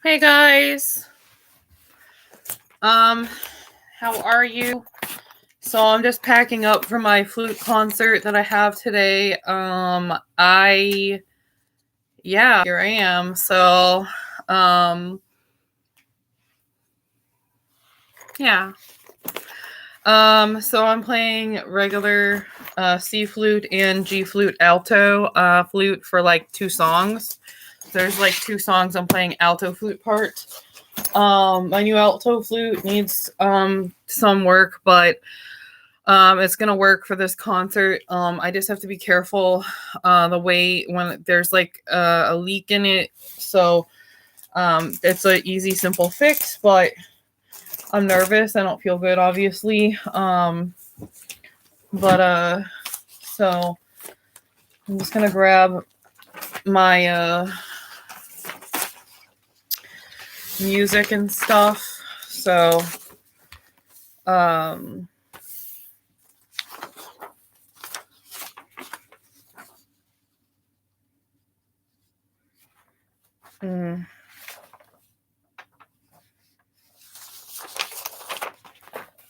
Hey guys. Um, how are you? So I'm just packing up for my flute concert that I have today. Here I am. So, um, yeah. So I'm playing regular C flute and G flute alto flute for like 2 songs. There's like 2 songs I'm playing alto flute part. My new alto flute needs some work, but it's gonna work for this concert. I just have to be careful the way when there's like a leak in it. So it's an easy, simple fix, but I'm nervous. I don't feel good, obviously. So I'm just gonna grab my music and stuff. So um mm.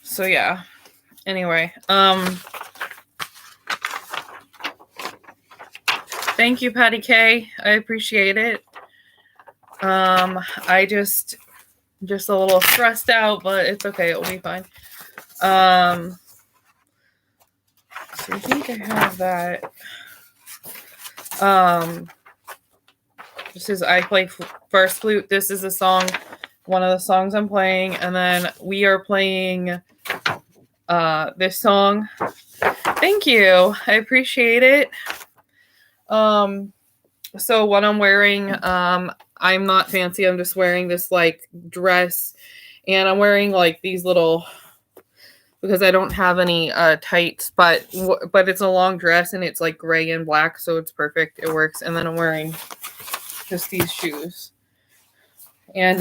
So yeah. Anyway, thank you, Patty K. I appreciate it. I just a little stressed out, but it's okay. It'll be fine. So I think I have that. This is I play first flute. This is a song, one of the songs I'm playing, and then we are playing this song. Thank you. I appreciate it. So what I'm wearing, I'm not fancy. I'm just wearing this like dress, and I'm wearing like these little, because I don't have any tights, but it's a long dress and it's like gray and black, so it's perfect. It works. And then I'm wearing just these shoes. And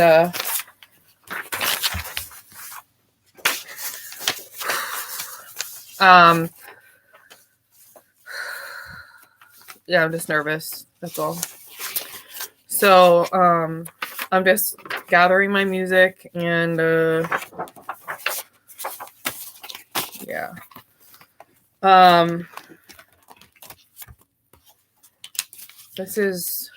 yeah, I'm just nervous. That's all. So I'm just gathering my music and yeah. This is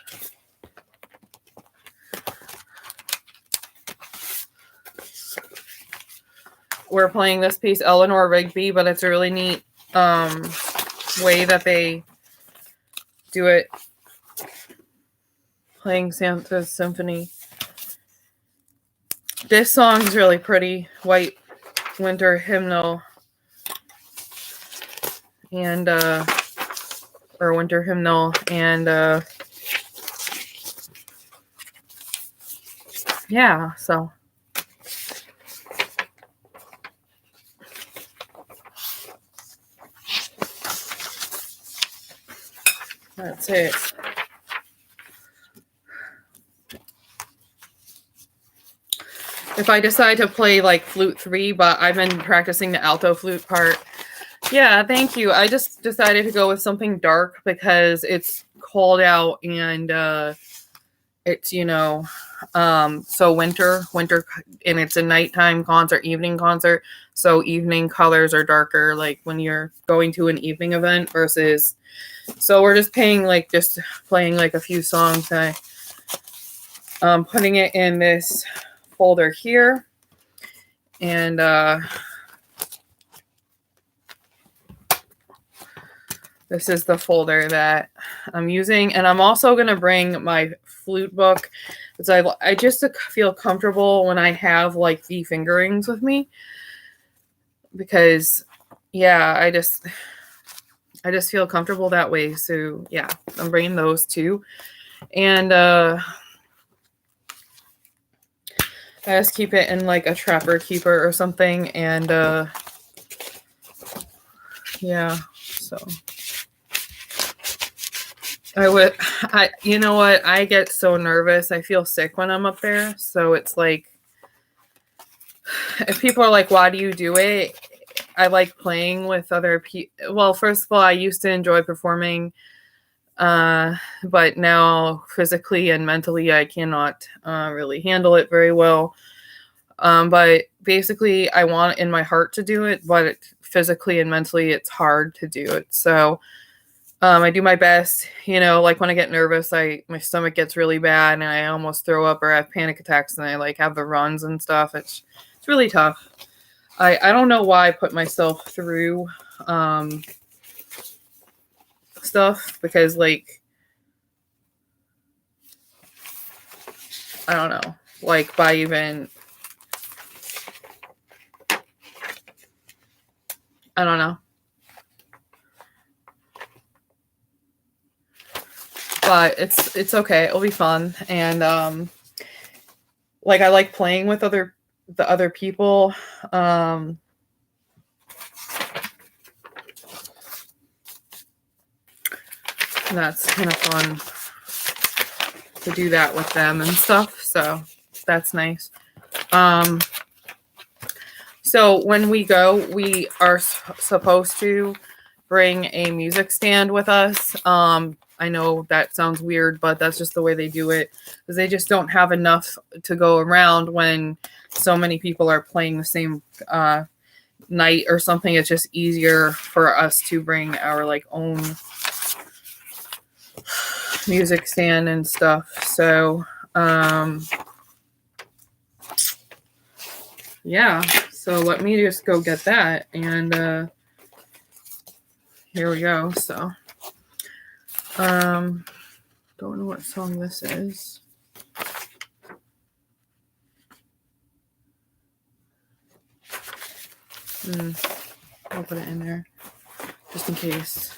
we're playing this piece, Eleanor Rigby, but it's a really neat way that they do it, playing Santa's Symphony. This song's really pretty, White Winter Hymnal, and or Winter Hymnal, and yeah, so that's it. If I decide to play like flute 3, but I've been practicing the alto flute part. Yeah, thank you. I just decided to go with something dark because it's cold out and it's, so winter, and it's a nighttime concert, evening concert. So evening colors are darker, like when you're going to an evening event versus. So we're just playing like a few songs. I'm putting it in this folder here, and this is the folder that I'm using, and I'm also going to bring my flute book because I just feel comfortable when I have like the fingerings with me, because yeah, I just feel comfortable that way. So yeah, I'm bringing those too, and I just keep it in like a trapper keeper or something, and yeah, so you know what? I get so nervous. I feel sick when I'm up there. So it's like, if people are like, why do you do it? I like playing with other people. Well, first of all, I used to enjoy performing But now physically and mentally, I cannot really handle it very well. But basically, I want in my heart to do it, but physically and mentally, it's hard to do it. So I do my best. Like when I get nervous, my stomach gets really bad, and I almost throw up or have panic attacks, and I like have the runs and stuff. It's really tough. I don't know why I put myself through stuff, because like I don't know, like by even I don't know. But it's okay. It'll be fun. And like I like playing with the other people. That's kind of fun to do that with them and stuff. So that's nice. So when we go, we are supposed to bring a music stand with us. I know that sounds weird, but that's just the way they do it, because they just don't have enough to go around when so many people are playing the same night or something. It's just easier for us to bring our like own music stand and stuff. So yeah, so let me just go get that, and here we go. So don't know what song this is. I'll put it in there just in case.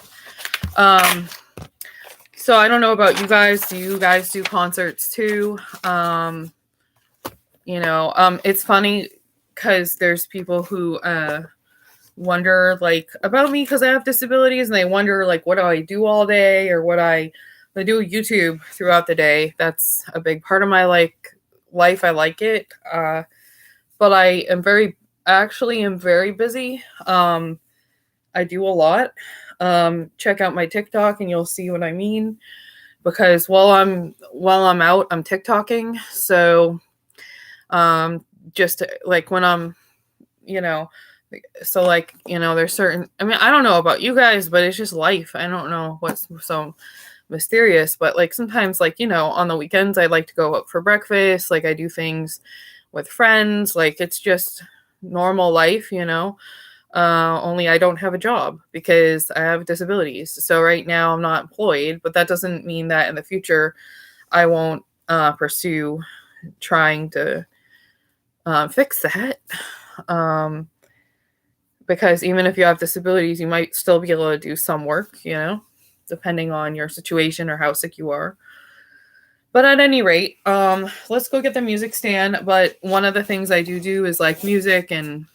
So I don't know about you guys. Do you guys do concerts too? It's funny because there's people who wonder like about me because I have disabilities, and they wonder like what do I do all day, or I do YouTube throughout the day. That's a big part of my life. I like it, but I am very busy. I do a lot. Check out my TikTok and you'll see what I mean, because while I'm out, I'm TikToking. So just like when I'm so like there's certain, I don't know about you guys, but it's just life. I don't know what's so mysterious, but like sometimes like on the weekends I like to go out for breakfast, like I do things with friends, like it's just normal life. Only I don't have a job because I have disabilities. So right now I'm not employed, but that doesn't mean that in the future I won't pursue trying to fix that. Because even if you have disabilities, you might still be able to do some work, depending on your situation or how sick you are. But at any rate, let's go get the music stand. But one of the things I do is like music, and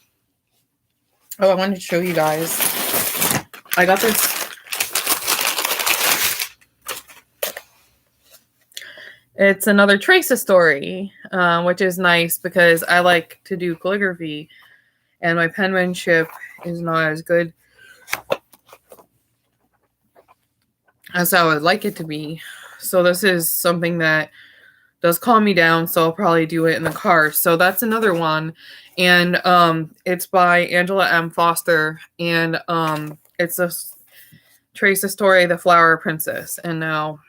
I wanted to show you guys. I got this. It's another Tracer story, which is nice because I like to do calligraphy, and my penmanship is not as good as I would like it to be. So this is something that does calm me down, so I'll probably do it in the car. So that's another one. And it's by Angela M. Foster, and it's a Tracer story, The Flower Princess. And now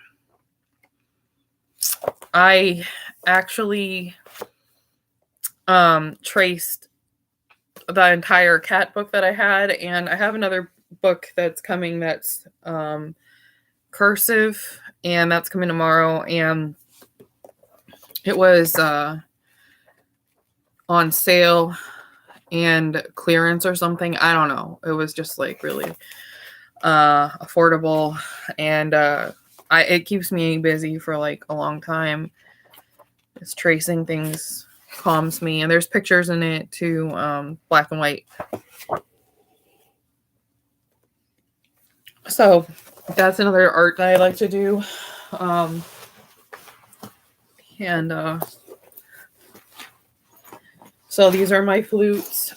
I actually traced the entire cat book that I had, and I have another book that's coming that's cursive, and that's coming tomorrow, and it was on sale and clearance or something. I don't know. It was just like really affordable, and it keeps me busy for like a long time. Just tracing things calms me, and there's pictures in it too, black and white. So that's another art that I like to do. So these are my flutes.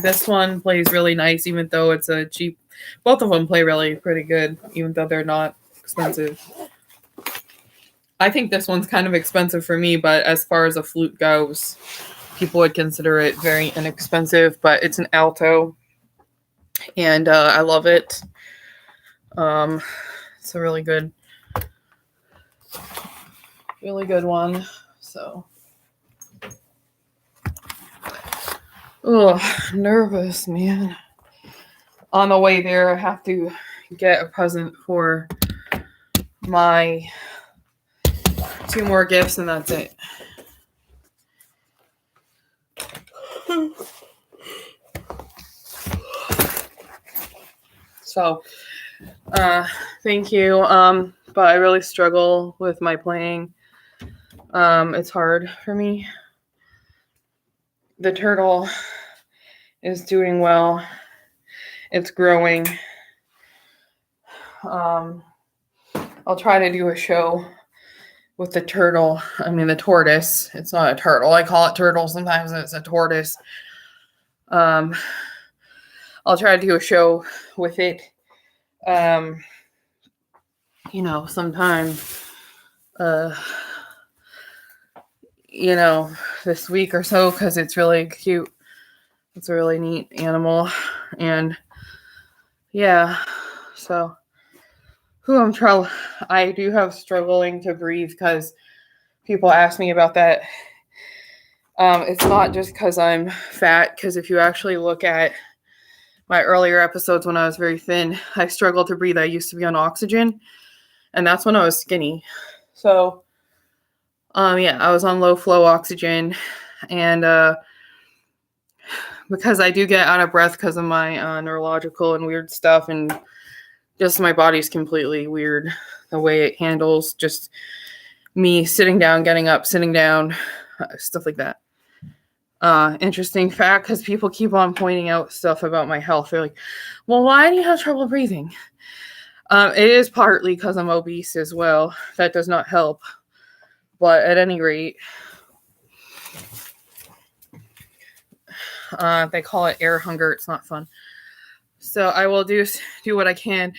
This one plays really nice, even though it's a cheap Both of them play really pretty good, even though they're not expensive. I think this one's kind of expensive for me, but as far as a flute goes, people would consider it very inexpensive, but it's an alto, and I love it. It's a really good one. So, nervous, man. On the way there, I have to get a present for my 2 more gifts, and that's it. So, thank you. But I really struggle with my playing. It's hard for me. The turtle is doing well. It's growing. I'll try to do a show with the turtle. I mean, the tortoise. It's not a turtle. I call it turtle. Sometimes it's a tortoise. I'll try to do a show with it. Sometime, this week or so, because it's really cute. It's a really neat animal. And yeah, so I do have struggling to breathe because people ask me about that. It's not just because I'm fat, because if you actually look at my earlier episodes when I was very thin, I struggled to breathe. I used to be on oxygen, and that's when I was skinny. So, I was on low flow oxygen, and because I do get out of breath because of my neurological and weird stuff, and just my body's completely weird the way it handles just me sitting down, getting up, sitting down, stuff like that. Interesting fact, because people keep on pointing out stuff about my health. They're like, well, why do you have trouble breathing? It is partly because I'm obese as well. That does not help. But at any rate, they call it air hunger. It's not fun. So I will do what I can.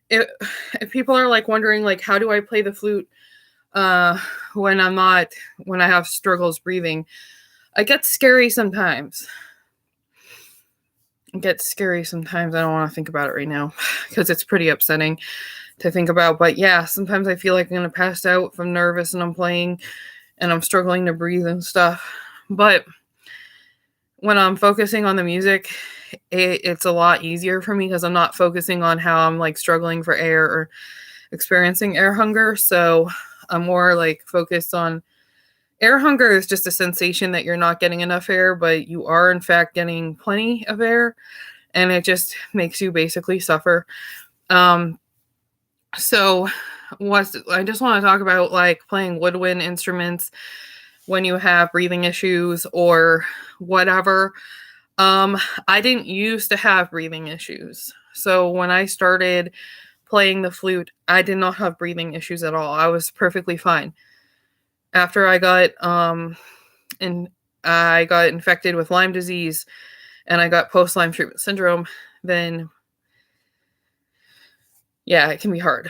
If people are like wondering, like, how do I play the flute when I have struggles breathing? It gets scary sometimes. I don't want to think about it right now because it's pretty upsetting to think about. But yeah, sometimes I feel like I'm going to pass out from nervous and I'm playing and I'm struggling to breathe and stuff. But when I'm focusing on the music, it's a lot easier for me because I'm not focusing on how I'm like struggling for air or experiencing air hunger. So I'm more like focused on air hunger is just a sensation that you're not getting enough air, but you are in fact getting plenty of air, and it just makes you basically suffer. So I just want to talk about like playing woodwind instruments when you have breathing issues or whatever. I didn't used to have breathing issues. So when I started playing the flute, I did not have breathing issues at all. I was perfectly fine. After I got infected with Lyme disease and I got post-Lyme treatment syndrome, then yeah, it can be hard.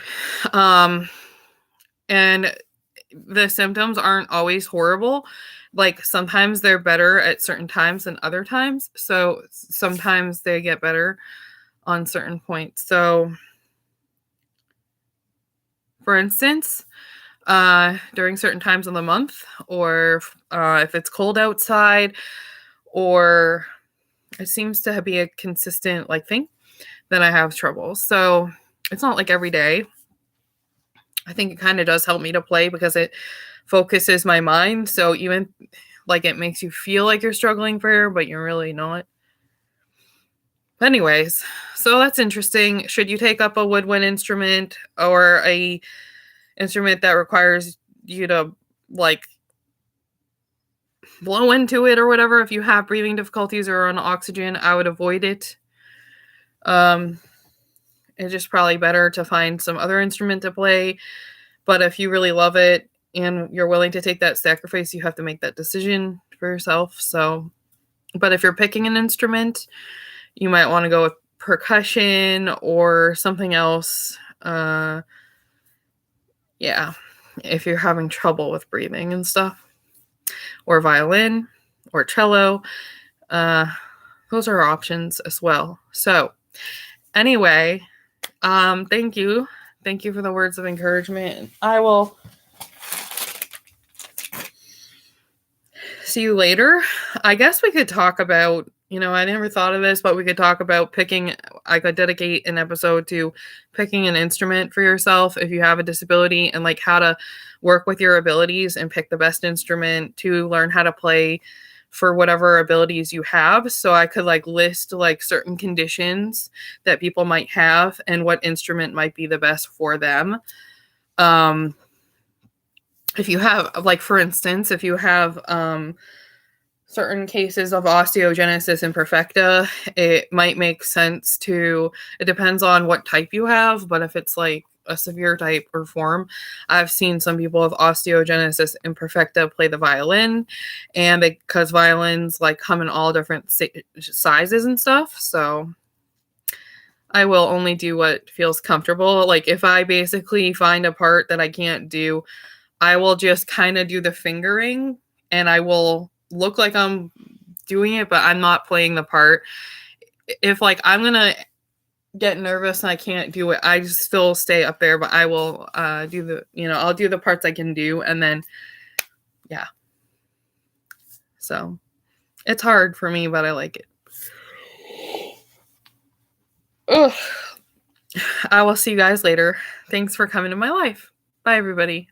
And the symptoms aren't always horrible. Like sometimes they're better at certain times than other times. So sometimes they get better on certain points. So for instance, during certain times of the month, or if it's cold outside, or it seems to be a consistent like thing, then I have trouble. So it's not like every day. I think it kind of does help me to play because it focuses my mind. So even like it makes you feel like you're struggling for air, but you're really not. Anyways, so that's interesting. Should you take up a woodwind instrument or a instrument that requires you to like blow into it or whatever? If you have breathing difficulties or on oxygen, I would avoid it. It's just probably better to find some other instrument to play. But if you really love it and you're willing to take that sacrifice, you have to make that decision for yourself. So, but if you're picking an instrument, you might want to go with percussion or something else. Yeah, if you're having trouble with breathing and stuff, or violin or cello, those are options as well. So anyway, thank you for the words of encouragement. I will see you later. I guess we could talk about, I never thought of this, but we could talk about I could dedicate an episode to picking an instrument for yourself if you have a disability, and like how to work with your abilities and pick the best instrument to learn how to play for whatever abilities you have. So I could like list like certain conditions that people might have and what instrument might be the best for them. If you have, like, for instance, if you have certain cases of osteogenesis imperfecta, it might make sense it depends on what type you have, but if it's like a severe type or form, I've seen some people with osteogenesis imperfecta play the violin, and because violins like come in all different sizes and stuff, so I will only do what feels comfortable. Like if I basically find a part that I can't do, I will just kind of do the fingering, and I will look like I'm doing it, but I'm not playing the part. If like I'm going to get nervous and I can't do it, I just still stay up there, but I will I'll do the parts I can do, and then, yeah. So it's hard for me, but I like it. Ugh. I will see you guys later. Thanks for coming to my life. Bye, everybody.